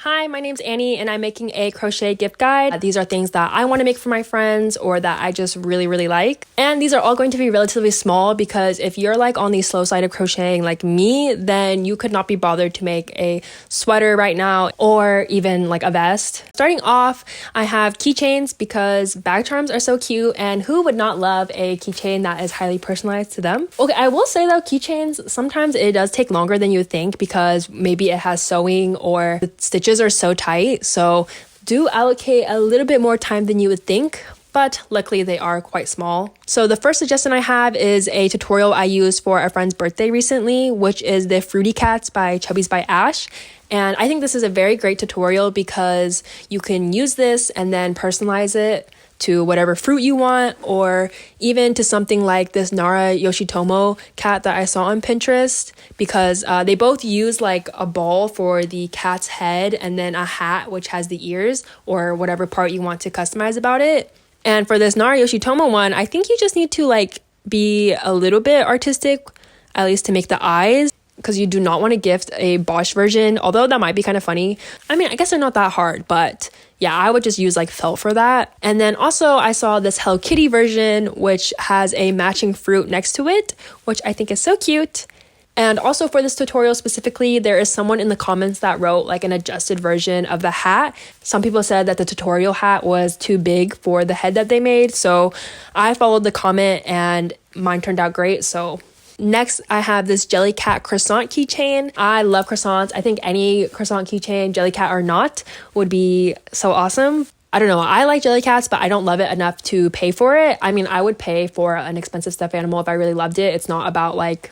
Hi, my name's Annie and I'm making a crochet gift guide. These are things that I want to make for my friends or that I just really like. And these are all going to be relatively small because if you're like on the slow side of crocheting like me, then you could not be bothered to make a sweater right now or even like a vest. Starting off, I have keychains because bag charms are so cute and who would not love a keychain that is highly personalized to them? Okay, I will say though, keychains, sometimes it does take longer than you would think because maybe it has sewing or the stitches are so tight, so do allocate a little bit more time than you would think, but luckily they are quite small. So the first suggestion I have is a tutorial I used for a friend's birthday recently, which is the Fruity Cats by Chubbies by Ash. And I think this is a very great tutorial because you can use this and then personalize it to whatever fruit you want, or even to something like this Nara Yoshitomo cat that I saw on Pinterest, because they both use like a ball for the cat's head and then a hat which has the ears or whatever part you want to customize about it. And for this Nara Yoshitomo one, I think you just need to like be a little bit artistic, at least to make the eyes, because you do not want to gift a Bosch version, although that might be kind of funny. I mean, I guess they're not that hard, but yeah, I would just use like felt for that. And then also I saw this Hello Kitty version, which has a matching fruit next to it, which I think is so cute. And also for this tutorial specifically, there is someone in the comments that wrote like an adjusted version of the hat. Some people said that the tutorial hat was too big for the head that they made. So I followed the comment and mine turned out great. So next, I have this Jellycat croissant keychain. I love croissants. I think any croissant keychain, Jellycat or not, would be so awesome. I don't know. I like Jellycats, but I don't love it enough to pay for it. I mean, I would pay for an expensive stuffed animal if I really loved it. It's not about like,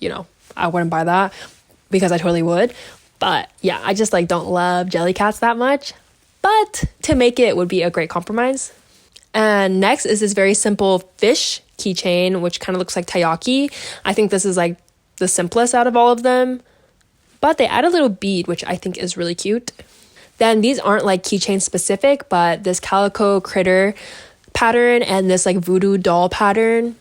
you know, I wouldn't buy that because I totally would. But yeah, I just like don't love Jellycats that much. But to make it would be a great compromise. And next is this very simple fish keychain, which kind of looks like taiyaki. I think this is like the simplest out of all of them, but they add a little bead, which I think is really cute. Then these aren't like keychain specific, but this calico critter pattern and this like voodoo doll pattern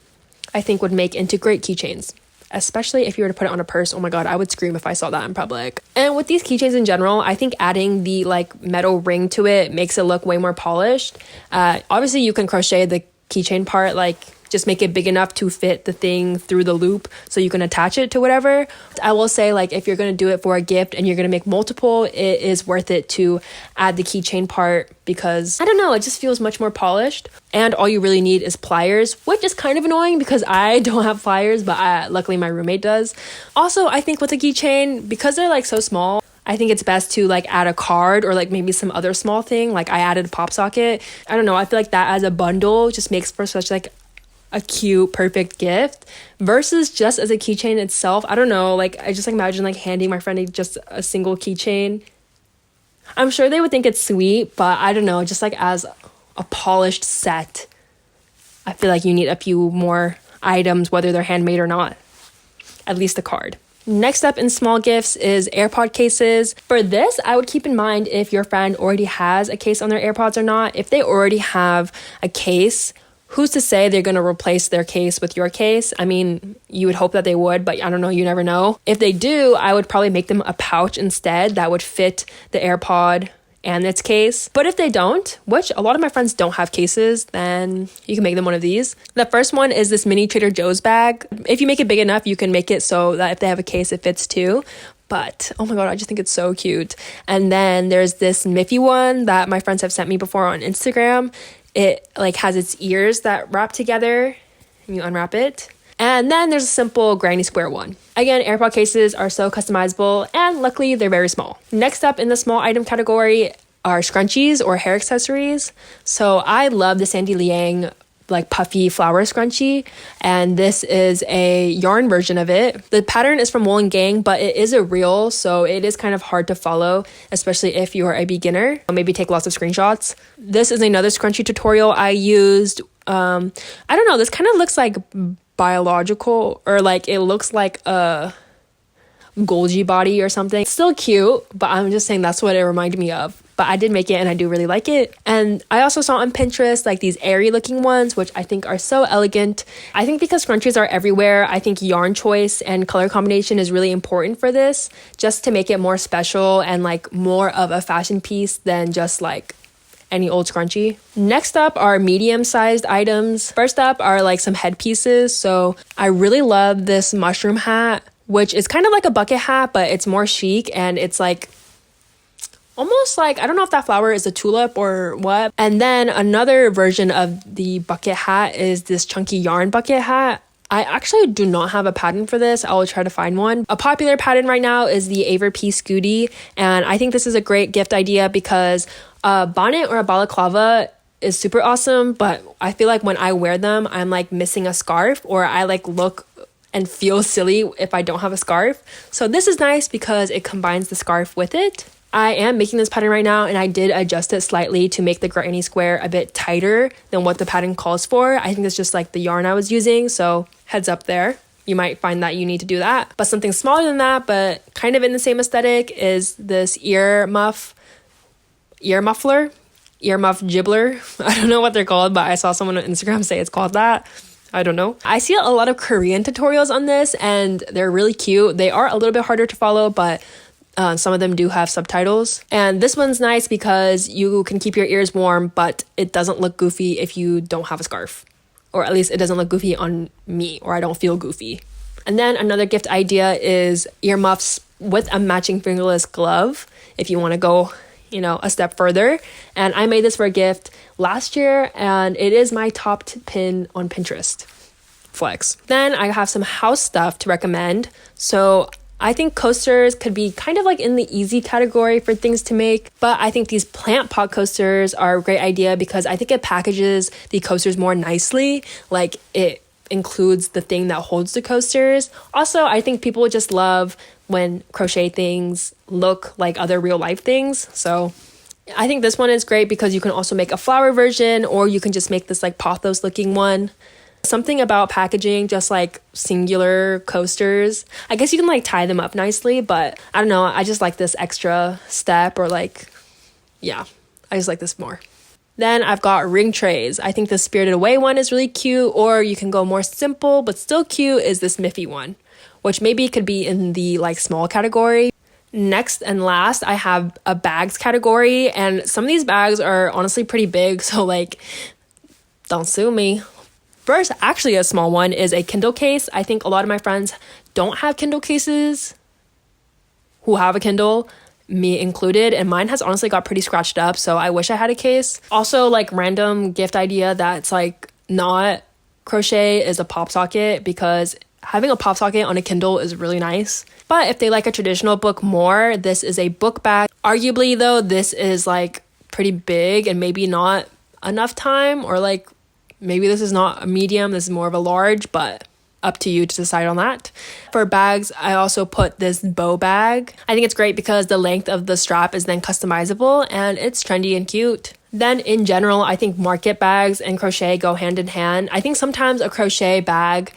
I think would make into great keychains, especially if you were to put it on a purse. Oh my god, I would scream if I saw that in public. And with these keychains in general, I think adding the like metal ring to it makes it look way more polished. Obviously you can crochet the keychain part, like just make it big enough to fit the thing through the loop so you can attach it to whatever. I will say, like, if you're going to do it for a gift and you're going to make multiple, it is worth it to add the keychain part because, I don't know, it just feels much more polished. And all you really need is pliers, which is kind of annoying because I don't have pliers, but luckily my roommate does. Also, I think with a keychain, because they're like so small, I think it's best to like add a card or like maybe some other small thing. Like I added a pop socket. I don't know. I feel like that as a bundle just makes for such like a cute, perfect gift versus just as a keychain itself. I don't know. Like I just like imagine like handing my friend just a single keychain. I'm sure they would think it's sweet, but I don't know. Just like as a polished set, I feel like you need a few more items, whether they're handmade or not. At least a card. Next up in small gifts is AirPod cases. For this, I would keep in mind if your friend already has a case on their AirPods or not. If they already have a case, who's to say they're going to replace their case with your case? I mean, you would hope that they would, but I don't know, you never know. If they do, I would probably make them a pouch instead that would fit the AirPod and its case. But if they don't, which a lot of my friends don't have cases, then you can make them one of these. The first one is this mini Trader Joe's bag. If you make it big enough, you can make it so that if they have a case, it fits too. But oh my god, I just think it's so cute. And then there's this Miffy one that my friends have sent me before on Instagram. It like has its ears that wrap together and you unwrap it. And then there's a simple granny square one. Again, AirPod cases are so customizable and luckily they're very small. Next up in the small item category are scrunchies or hair accessories. So I love the Sandy Liang like puffy flower scrunchie, and this is a yarn version of it. The pattern is from Wool & Gang, but it is a reel, so it is kind of hard to follow, especially if you are a beginner. Maybe take lots of screenshots. This is another scrunchie tutorial I used. I don't know, this kind of looks like biological, or like it looks like a Golgi body or something. It's still cute, but I'm just saying that's what it reminded me of. but I did make it and I do really like it. And I also saw on Pinterest like these airy looking ones, which I think are so elegant. I think because scrunchies are everywhere, I think yarn choice and color combination is really important for this, just to make it more special and like more of a fashion piece than just like any old scrunchie. Next up are medium-sized items. First up are like some headpieces. So I really love this mushroom hat, which is kind of like a bucket hat, but it's more chic and it's like almost like, I don't know if that flower is a tulip or what. And then another version of the bucket hat is this chunky yarn bucket hat. I actually do not have a pattern for this. I will try to find one. A popular pattern right now is the AIRPOD Scooty, and I think this is a great gift idea because a bonnet or a balaclava is super awesome, but I feel like when I wear them, I'm like missing a scarf, or I like look and feel silly if I don't have a scarf. So this is nice because it combines the scarf with it. I am making this pattern right now and I did adjust it slightly to make the granny square a bit tighter than what the pattern calls for. I think it's just like the yarn I was using, so heads up there. You might find that you need to do that. But something smaller than that, but kind of in the same aesthetic, is this ear muff gibbler. I don't know what they're called, but I saw someone on Instagram say it's called that. I don't know. I see a lot of Korean tutorials on this and they're really cute. They are a little bit harder to follow, but some of them do have subtitles. And this one's nice because you can keep your ears warm, but it doesn't look goofy if you don't have a scarf. Or at least it doesn't look goofy on me, or I don't feel goofy. And then another gift idea is earmuffs with a matching fingerless glove if you want to go, you know, a step further. And I made this for a gift last year and it is my top pin on Pinterest. Flex. Then I have some house stuff to recommend. So I think coasters could be kind of like in the easy category for things to make, but I think these plant pot coasters are a great idea because I think it packages the coasters more nicely. Like it includes the thing that holds the coasters. Also, I think people just love when crochet things look like other real life things. So I think this one is great because you can also make a flower version, or you can just make this like pothos looking one. Something about packaging just like singular coasters. I guess you can like tie them up nicely, but I don't know. I just like this extra step, or like, yeah, I just like this more. Then I've got ring trays. I think the Spirited Away one is really cute, or you can go more simple but still cute is this Miffy one, which maybe could be in the like small category. Next and last, I have a bags category, and some of these bags are honestly pretty big, so like, don't sue me. First, actually a small one is a Kindle case. I think a lot of my friends don't have Kindle cases who have a Kindle, me included, and mine has honestly got pretty scratched up, so I wish I had a case. Also, like random gift idea that's like not crochet is a pop socket, because having a pop socket on a Kindle is really nice. But if they like a traditional book more, this is a book bag. Arguably though, this is like pretty big and maybe not enough time, or like maybe this is not a medium, this is more of a large, but up to you to decide on that. For bags, I also put this bow bag. I think it's great because the length of the strap is then customizable and it's trendy and cute. Then in general, I think market bags and crochet go hand in hand. I think sometimes a crochet bag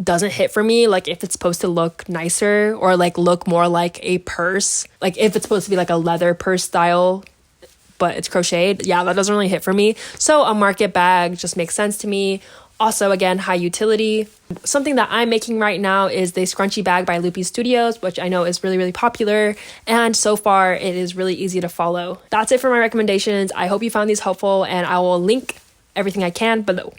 doesn't hit for me, like if it's supposed to look nicer or like look more like a purse, like if it's supposed to be like a leather purse style but it's crocheted, yeah, that doesn't really hit for me. So a market bag just makes sense to me. Also, again, high utility. Something that I'm making right now is the scrunchie bag by Loopy Studios, which I know is really, really popular. And so far, it is really easy to follow. That's it for my recommendations. I hope you found these helpful, and I will link everything I can below.